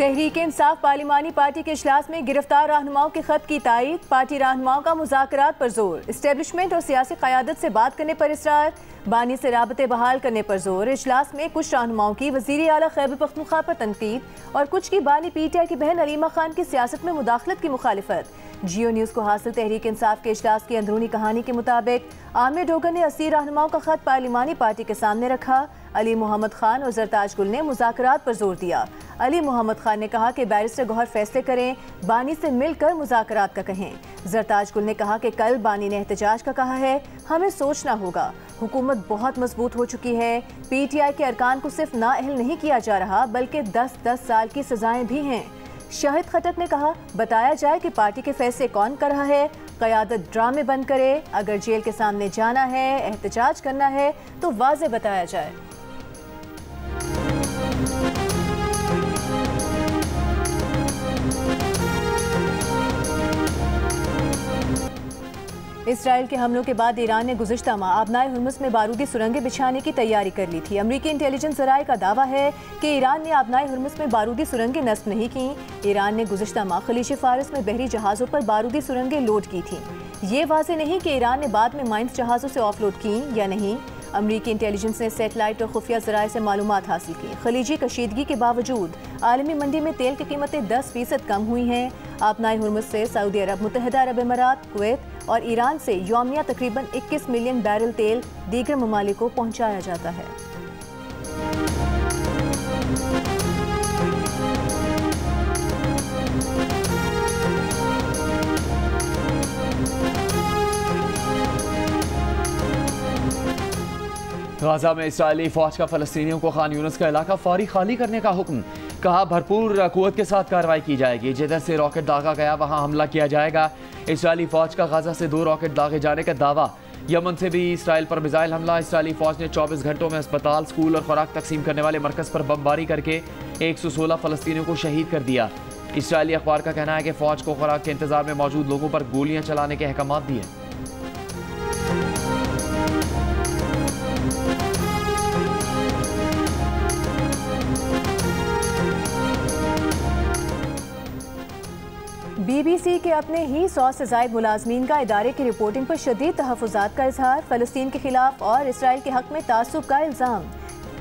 Tehreek Insaf पार्लिमानी party के इजलास में गिरफ्तार रहनुमाओं के खत की तायीद। पार्टी रहनुमाओं का मुज़ाकरात पर जोर। इस्टेब्लिशमेंट और सियासी क़यादत से बात करने पर इसरार। बानी से राबते बहाल करने पर जोर। इजलास में कुछ रहनुमाओं की वज़ीर आला खैबर पख्तूनख्वा पर तनकीद और कुछ की बानी PTI की बहन अलीमा खान की सियासत में मुदाखलत की मुखालिफत। जियो न्यूज़ को हासिल तहरीक इंसाफ के इजलास की अंदरूनी कहानी के मुताबिक आमिर डोगर ने 80 रहनुमाओं का खत पार्लिमानी पार्टी के सामने रखा। अली मोहम्मद खान और जरताज गुल ने मुज़ाकरात पर जोर दिया। अली मोहम्मद खान ने कहा कि बैरिस्टर गौहर फैसले करें, बानी से मिलकर मुज़ाकरात का कहें। जरताज गुल ने कहा कि कल बानी ने एहतजाज का कहा है, हमें सोचना होगा। हुकूमत बहुत मजबूत हो चुकी है। PTI के अरकान को सिर्फ नाअहल नहीं किया जा रहा बल्कि 10-10 साल की सजाएं भी हैं। शाहिद खटक ने कहा, बताया जाए कि पार्टी के फैसले कौन कर रहा है। क़यादत ड्रामे बंद करे। अगर जेल के सामने जाना है, एहतजाज करना है तो वाज़े बताया जाए। इसराइल के हमलों के बाद ईरान ने गुज़िश्ता माह आबनाए हुर्मुज़ में बारूदी सुरंगें बिछाने की तैयारी कर ली थी। अमरीकी इंटेलिजेंस ज़राए का दावा है कि ईरान ने आबनाए हुर्मुज़ में बारूदी सुरंगें नस्ब नहीं की। ईरान ने गुज़िश्ता माह खलीज फारिस में बहरी जहाज़ों पर बारूदी सुरंगें लोड की थीं। ये वाज़ेह नहीं कि ईरान ने बाद में माइंस जहाज़ों से ऑफलोड की या नहीं। अमरीकी इंटेलिजेंस ने सेटेलाइट और खुफिया ज़राए से मालूमात हासिल की। खलीजी कशीदगी के बावजूद आलमी मंडी में तेल की कीमतें 10% कम हुई हैं। आबनाए हुर्मुज़ से सऊदी अरब, मुत्तहिदा अरब अमारात, कुवैत और ईरान से यौमिया तकरीबन 21 मिलियन बैरल तेल दीगर ममालिक को पहुँचाया जाता है। गाजा में इस्राएली फौज का फलस्तीनियों को खान यूनिस का इलाका फौरी खाली करने का हुक्म। कहा, भरपूर कुव्वत के साथ कार्रवाई की जाएगी। जिधर से रॉकेट दागा गया वहां हमला किया जाएगा। इस्राएली फौज का गाजा से 2 रॉकेट दागे जाने का दावा। यमन से भी इसराइल पर मिसाइल हमला। इस्राएली फौज ने 24 घंटों में अस्पताल, स्कूल और खुराक तकसीम करने वाले मरकज पर बमबारी करके 116 फलस्तीनियों को शहीद कर दिया। इसराइली अखबार का कहना है कि फौज को खुराक के इंतजार में मौजूद लोगों पर गोलियां चलाने के अहकाम दिए। BBC के अपने ही 100 से ज़ायद मुलाजमीन का इदारे की रिपोर्टिंग पर शदीद तहफ़्फ़ुज़ात का इजहार। फ़लस्तीन के खिलाफ और इसराइल के हक़ में तासुब का इल्ज़ाम।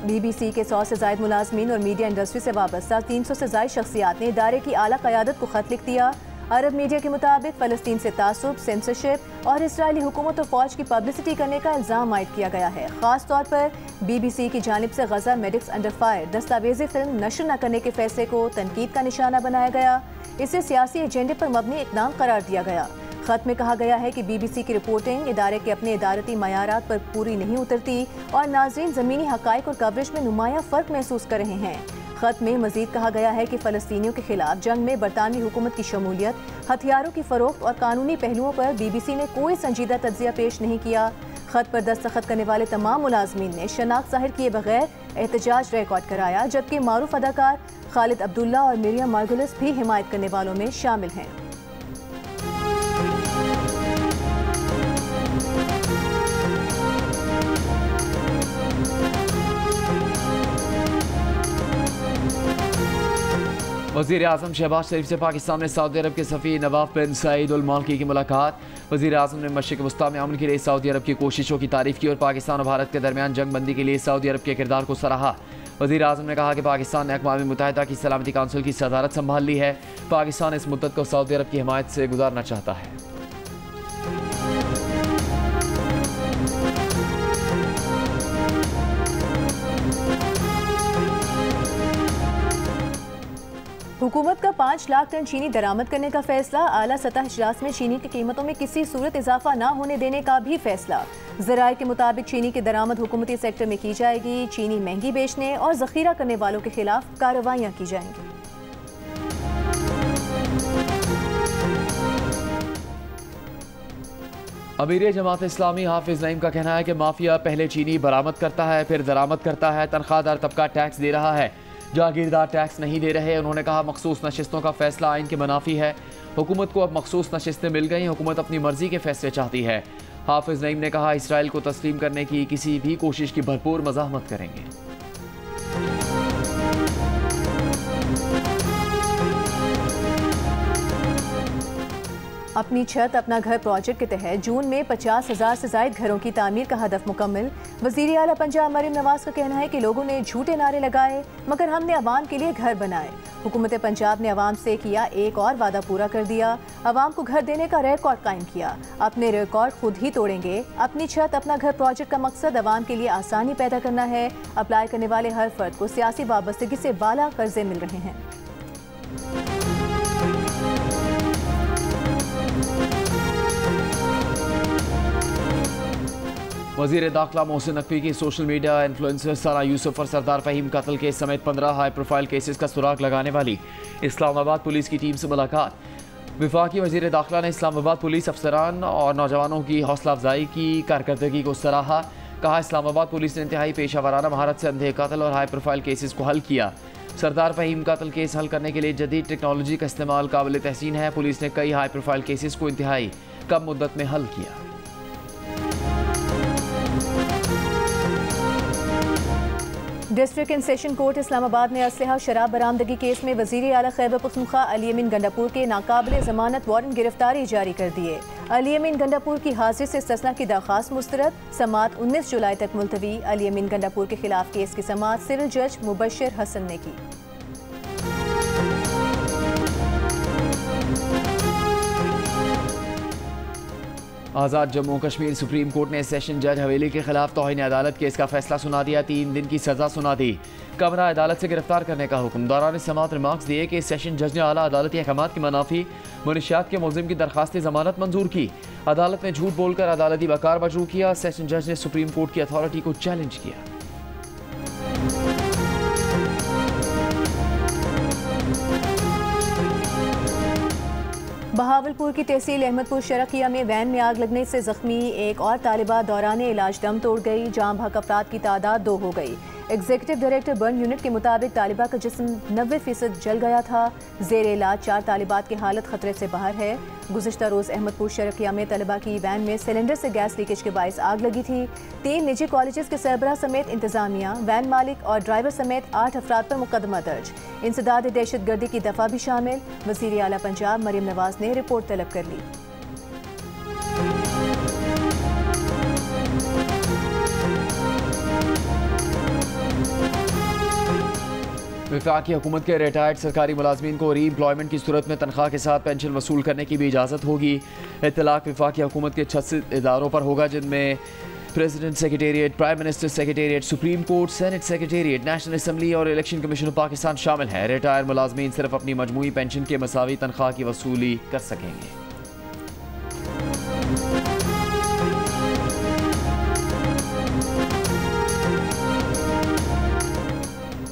BBC के 100 से ज़ायद मुलाजमीन और मीडिया इंडस्ट्री से वाबस्ता 300 से ज़ायद शख्सियात ने इदारे की आला क़यादत को ख़त लिख दिया। अरब मीडिया के मुताबिक फ़लस्तीन से तासुब, सेंसरशिप और इसराइली हुकूमत और फ़ौज की पब्लिसिटी करने का इल्ज़ाम आयद किया गया है। ख़ास तौर पर BBC की जानिब से गज़ा मेडिक्स अंडर फायर दस्तावेज़ी फिल्म नशर न करने के फैसले को तनकीद का निशाना बनाया गया। इसे सियासी एजेंडे पर मबनी इक़दाम करार दिया गया। ख़त में कहा गया है कि BBC की रिपोर्टिंग इदारे के अपने इदारती मयारात पर पूरी नहीं उतरती और नाज़रीन ज़मीनी हक़ाइक़ और कवरेज में नुमाया फ़र्क महसूस कर रहे हैं। ख़त में मज़ीद कहा गया है कि फ़लस्तीनियों के खिलाफ जंग में बरतानवी हुकूमत की शमूलियत, हथियारों की फ़रोख्त और कानूनी पहलुओं पर BBC ने कोई संजीदा तज्ज़िया पेश नहीं किया। ख़त पर दस्तखत करने वाले तमाम मुलाजमीन ने शनाख्त ज़ाहिर किए बगैर एहतजाज रिकॉर्ड कराया, जबकि मारूफ अदाकार खालिद अब्दुल्ला और मिरियम मार्गुलिस भी हिमायत करने वालों में शामिल हैं। वज़ीर आज़म शहबाज शरीफ से पाकिस्तान में सऊदी अरब के सफ़ी नवाफ बिन सईद अल मालकी की मुलाकात। वज़ीर आज़म ने मशरिक़ वस्ता में अमन के लिए सऊदी अरब की कोशिशों की तारीफ़ की और पाकिस्तान और भारत के दरमियान जंग बंदी के लिए सऊदी अरब के किरदार को सराहा। वज़ीर आज़म ने कहा कि पाकिस्तान ने अक़वाम मुत्तहिदा की सलामती काउंसिल की सदारत संभाल ली है। पाकिस्तान इस मुद्दत को सऊदी अरब की हिमायत से गुजारना चाहता है। हुकूमत का 5 लाख टन चीनी दरामद करने का फैसला। आला सतह इजलास में चीनी की कीमतों में किसी सूरत इजाफा न होने देने का भी फैसला। ज़राए के मुताबिक चीनी की दरामद हुकूमती सेक्टर में की जाएगी। चीनी महंगी बेचने और ज़ख़ीरा करने वालों के खिलाफ कार्रवाइयाँ की जाएंगी। अमीर जमात इस्लामी हाफिज नईम का कहना है कि माफिया पहले चीनी बरामद करता है, फिर दरामद करता है। तनख्वाहदार तबका टैक्स दे रहा है, जागीरदार टैक्स नहीं दे रहे। उन्होंने कहा, मखसूस नशिस्तों का फैसला आइन के मुनाफी है। हुकूमत को अब मखसूस नशिस्तें मिल गई। हुकूमत अपनी मर्जी के फैसले चाहती है। हाफिज नईम ने कहा, इसराइल को तस्लीम करने की किसी भी कोशिश की भरपूर मज़ाहमत करेंगे। अपनी छत अपना घर प्रोजेक्ट के तहत जून में 50,000 से ज्यादा घरों की तामीर का हदफ मुकम्मल। वज़ीर आला पंजाब मरियम नवाज का कहना है कि लोगों ने झूठे नारे लगाए मगर हमने अवाम के लिए घर बनाए। हुकूमत पंजाब ने अवाम से किया एक और वादा पूरा कर दिया, अवाम को घर देने का रिकॉर्ड कायम किया। अपने रिकॉर्ड खुद ही तोड़ेंगे। अपनी छत अपना घर प्रोजेक्ट का मकसद अवाम के लिए आसानी पैदा करना है। अप्लाई करने वाले हर फर्द को सियासी वाबस्तगी से बाला कर्जे मिल रहे हैं। वज़ीर दाखिला मोहसिन नकवी की सोशल मीडिया इन्फ्लुएंसर सारा यूसुफ और सरदार फ़हीम कत्ल केस समेत 15 हाई प्रोफाइल केसेस का सुराग लगाने वाली इस्लामाबाद पुलिस की टीम से मुलाकात। वफाकी वज़ीर दाखिला ने इस्लामाबाद पुलिस अफसरान और नौजवानों की हौसला अफजाई की, कारकर्दगी को सराहा। कहा इस्लामाबाद पुलिस ने इंतहाई पेशा वराना महारत से अंधे कत्ल और हाई प्रोफाइल केसेस को हल किया। सरदार फ़हीम कत्ल केस हल करने के लिए जदीद टेक्नोलॉजी का इस्तेमाल काबिल तहसीन है। पुलिस ने कई हाई प्रोफाइल केसेस को इंतहाई कम मुद्दत में हल किया। District and session court Islamabad ने असलहा शराब बरामदगी केस में वज़ीर आला खैबर पख्तूनख्वा अली अमीन गंडापुर के नाकाबिल ज़मानत वारंट गिरफ्तारी जारी कर दिए। अली अमीन गंडापुर की हाजिर से इस्तिस्ना की दरख्वास्त मुस्तरद। समाअत 19 जुलाई तक मुलतवी। अली अमीन गंडापुर के खिलाफ केस की समाअत सिविल जज मुबशर हसन ने की। आज़ाद जम्मू कश्मीर सुप्रीम कोर्ट ने सेशन जज हवेली के खिलाफ तौहीन अदालत केस का फैसला सुना दिया। 3 दिन की सजा सुना दी। कमरा अदालत से गिरफ्तार करने का हुक्म। दौरान समाअत रिमार्क्स दिए कि सेशन जज ने आला अदालती अहकाम की मनाफी मुनशियात के मुलजिम की दरखास्त जमानत मंजूर की। अदालत में झूठ बोलकर अदालती वकार मजरू किया। सेशन जज ने सुप्रीम कोर्ट की अथॉरिटी को चैलेंज किया। बहावलपुर की तहसील अहमदपुर शरकिया में वैन में आग लगने से जख्मी एक और तालिबा दौरान इलाज दम तोड़ गई। जाम बहक अफराद की तादाद 2 हो गई। एग्जीक्यूटिव डायरेक्टर बर्न यूनिट के मुताबिक तालिबा का जिस्म 90% जल गया था। जेर इलाज 4 तालिबात की हालत खतरे से बाहर है। गुज़िश्ता रोज़ अहमदपुर शरकिया में तलबा की वैन में सिलेंडर से गैस लीकेज के बाइस आग लगी थी। 3 निजी कॉलेजेस के सरबराह समेत इंतजामिया, वैन मालिक और ड्राइवर समेत 8 अफराद पर मुकदमा दर्ज। इंसदाद दहशतगर्दी की दफा भी शामिल। वज़ीर आला पंजाब मरियम नवाज ने रिपोर्ट तलब कर ली। वफाकी हुकूमत के रिटायर्ड सरकारी मुलाजमीन को री एम्प्लॉयमेंट की सूरत में तनख्वाह के साथ पेंशन वसूल करने की भी इजाज़त होगी। इत्तलाक वफाकी हुकूमत के 36 इदारों पर होगा, जिनमें president secretariat, prime minister secretariat, supreme court, senate secretariat, national assembly और इलेक्शन कमीशन ऑफ पाकिस्तान शामिल है। रिटायर्ड मुलाजमीन सिर्फ अपनी मजमूई पेंशन के मसावी तनख्वाह की वसूली कर सकेंगे।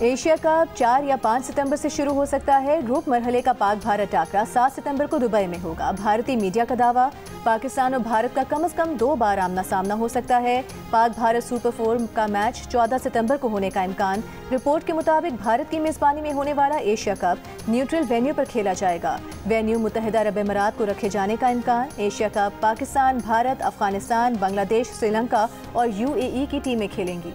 एशिया कप 4 या 5 सितंबर से शुरू हो सकता है। ग्रुप मरहले का पाक भारत टाकरा 7 सितंबर को दुबई में होगा। भारतीय मीडिया का दावा, पाकिस्तान और भारत का कम से कम 2 बार आमना सामना हो सकता है। पाक भारत सुपर 4 का मैच 14 सितंबर को होने का इम्कान। रिपोर्ट के मुताबिक भारत की मेजबानी में होने वाला एशिया कप न्यूट्रल वेन्यू पर खेला जाएगा। वेन्यू मुत्तहिदा अरब अमीरात को रखे जाने का इम्कान। एशिया कप पाकिस्तान, भारत, अफगानिस्तान, बांग्लादेश, श्रीलंका और UAE की टीमें खेलेंगी।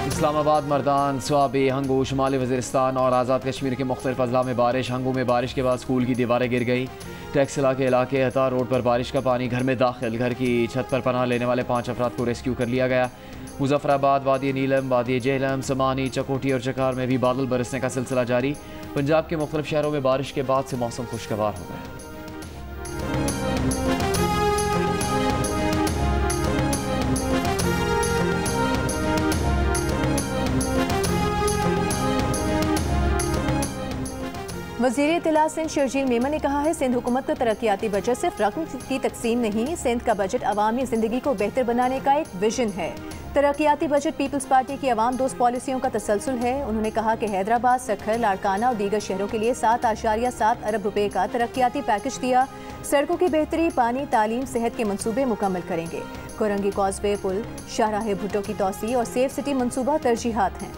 इस्लामाबाद, मर्दान, स्वाबी, हंगू, शुमाली वज़ीरिस्तान और आज़ाद कश्मीर के मुख्तलिफ अजला में बारिश। हंगू में बारिश के बाद स्कूल की दीवारें गिर गई। टैक्सिला के इलाके हता रोड पर बारिश का पानी घर में दाखिल। घर की छत पर पनाह लेने वाले 5 अफराद को रेस्क्यू कर लिया गया। मुजफ्फराबाद, वादी नीलम, वादी जेहलम, समानी, चकोटी और चकार में भी बादल बरसने का सिलसिला जारी। पंजाब के मुख्तलिफ शहरों में बारिश के बाद से मौसम खुशगवार हो गया। वज़ीर इत्तला सिंध शर्जील मेमन ने कहा है, सिंध हुकूमत का तरक्याती बजट सिर्फ रकम की तकसीम नहीं, सिंध का बजट अवामी ज़िंदगी को बेहतर बनाने का एक विजन है। तरक्याती बजट पीपल्स पार्टी की अवाम दोस्त पॉलिसियों का तसलसल है। उन्होंने कहा कि हैदराबाद, सखर, लाड़काना और दीगर शहरों के लिए 7.7 अरब रुपए का तरक्याती पैकेज दिया। सड़कों की बेहतरी, पानी, तालीम, सेहत के मनसूबे मुकम्मल करेंगे। कोरंगी कॉजवे, पुल, शाहराह भुट्टो की तोसी और सेफ सिटी मनसूबा तरजीहात हैं।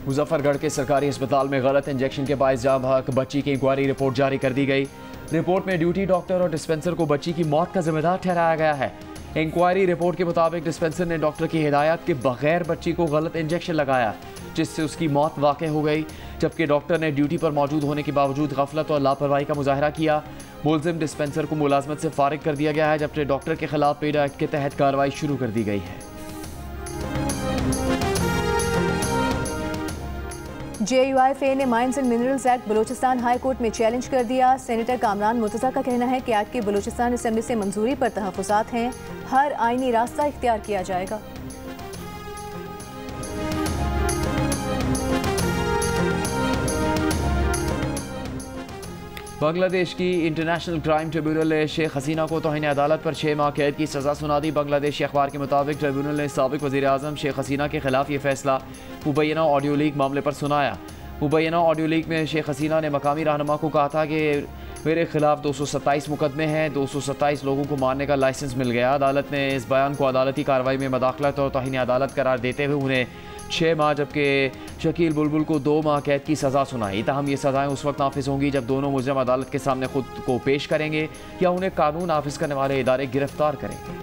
मुजफ्फरगढ़ के सरकारी अस्पताल में गलत इंजेक्शन के बायस जाम बहक बच्ची की इंक्वायरी रिपोर्ट जारी कर दी गई। रिपोर्ट में ड्यूटी डॉक्टर और डिस्पेंसर को बच्ची की मौत का जिम्मेदार ठहराया गया है। इंक्वायरी रिपोर्ट के मुताबिक डिस्पेंसर ने डॉक्टर की हिदायत के बगैर बच्ची को गलत इंजेक्शन लगाया, जिससे उसकी मौत वाक़ हो गई, जबकि डॉक्टर ने ड्यूटी पर मौजूद होने के बावजूद गफलत और लापरवाही का मुजाहरा किया। मुलजिम डिस्पेंसर को मुलाजमत से फारिग कर दिया गया है, जबकि डॉक्टर के खिलाफ पेडा एक्ट के तहत कार्रवाई शुरू कर दी गई है। JUIFA ने mines and minerals act Balochistan high court में चैलेंज कर दिया। सेनेटर कामरान मुर्तज़ा का कहना है कि एक्ट की बलूचिस्तान असम्बली से मंजूरी पर तहफ़्फ़ुज़ात हैं, हर आईनी रास्ता इख्तियार किया जाएगा। बांग्लादेश की इंटरनेशनल क्राइम ट्रिब्यूनल ने शेख हसीना को तौहीन अदालत पर 6 माह कैद की सज़ा सुना दी। बांग्लादेशी अखबार के मुताबिक ट्रिब्यूनल ने साबिक वज़ीर आज़म शेख हसीना के खिलाफ ये फैसला मुबैना ऑडियो लीक मामले पर सुनाया। मुबैना ऑडियो लीक में शेख हसीना ने मकामी रहनुमा को कहा था कि मेरे खिलाफ 227 मुकदमे हैं, 227 लोगों को मारने का लाइसेंस मिल गया। अदालत ने इस बयान को अदालती कार्रवाई में मदाखलत और तौहीन अदालत करार देते हुए उन्हें 6 माह जबकि शकील बुलबुल को 2 माह कैद की सज़ा सुनाई। ताहम ये सज़ाएँ उस वक्त नाफिज होंगी जब दोनों मुजरिम अदालत के सामने खुद को पेश करेंगे या उन्हें कानून नाफिज करने वाले इदारे गिरफ्तार करेंगे।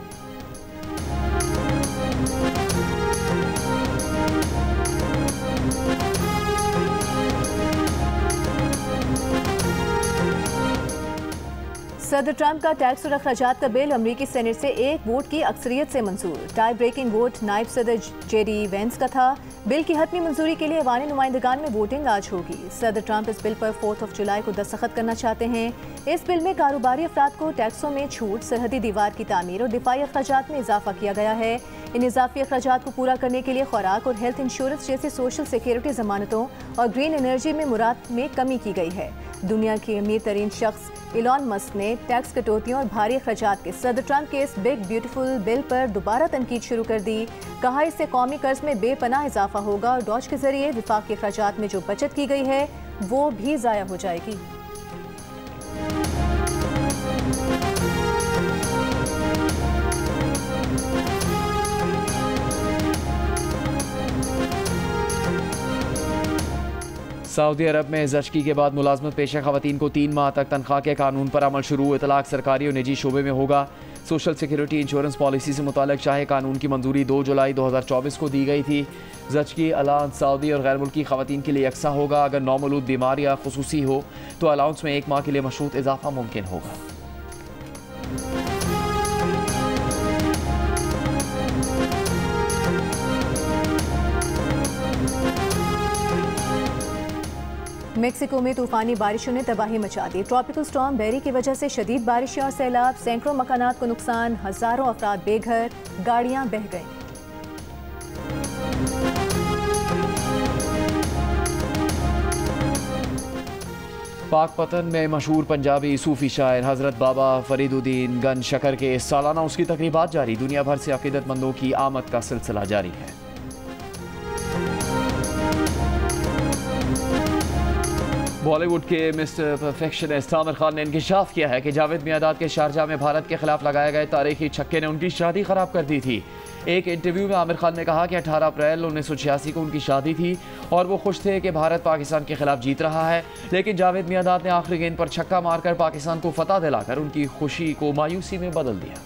सदर ट्रंप का टैक्स और अखराजात का बिल अमरीकी सेनेट से एक वोट की अक्सरियत से मंजूर। टाई ब्रेकिंग वोट नायब सदर जेडी वेंस का था। बिल की हतमी मंजूरी के लिए ऐवान नुमाइंदगान में वोटिंग आज होगी। सदर ट्रंप इस बिल पर 4 जुलाई को दस्तखत करना चाहते हैं। इस बिल में कारोबारी अफराद को टैक्सों में छूट, सरहदी दीवार की तामीर और दिफाई अखराजात में इजाफा किया गया है। इन इजाफी अखराजात को पूरा करने के लिए खुराक और हेल्थ इंश्योरेंस जैसे सोशल सिक्योरिटी जमानतों और ग्रीन एनर्जी में मुराद में कमी की गई है। दुनिया के अमीर तरीन शख्स इलॉन मस्क ने टैक्स कटौतियों और भारी अखराजात के सदर ट्रंप के इस बिग ब्यूटीफुल बिल पर दोबारा तनकीद शुरू कर दी। कहा इससे कौमी कर्ज में बेपनाह इजाफा होगा और डॉज के जरिए विफाकी अखराजात में जो बचत की गई है वो भी ज़ाया हो जाएगी। सऊदी अरब में ज़चगी के बाद मुलाजमत पेशा खवातीन को 3 माह तक तनख्वाह के कानून पर अमल शुरू। इतलाक सरकारी और निजी शोबे में होगा। सोशल सिक्योरिटी इंश्योरेंस पॉलिसी से मुताल्लिक शाही कानून की मंजूरी 2 जुलाई 2024 को दी गई थी। ज़चगी अलाउंस सऊदी और गैर मुल्की खवातीन के लिए यकसा होगा। अगर नौमौलूद बीमारी या खुसूसी हो तो अलाउंस में 1 माह के लिए मशरूत इजाफा मुमकिन होगा। मेक्सिको में तूफानी बारिशों ने तबाही मचा दी। ट्रॉपिकल स्टॉर्म बेरी की वजह से शदीद बारिशें और सैलाब, सैकड़ों मकानात को नुकसान, हजारों अफराद बेघर, गाड़ियां बह गईं। पाकपतन में मशहूर पंजाबी सूफी शायर हज़रत बाबा फरीदुद्दीन गंज शकर के सालाना उसकी तकरीबात जारी। दुनिया भर से अकीदतमंदों की आमद का सिलसिला जारी है। बॉलीवुड के मिस्टर परफेक्शनिस्ट आमिर खान ने इंकशाफ किया है कि जावेद मियांदाद के शारजा में भारत के खिलाफ लगाए गए तारीखी छक्के ने उनकी शादी खराब कर दी थी। एक इंटरव्यू में आमिर खान ने कहा कि 18 अप्रैल 1986 को उनकी शादी थी और वो खुश थे कि भारत पाकिस्तान के खिलाफ जीत रहा है, लेकिन जावेद मियांदाद ने आखिरी गेंद पर छक्का मारकर पाकिस्तान को फतह दिलाकर उनकी खुशी को मायूसी में बदल दिया।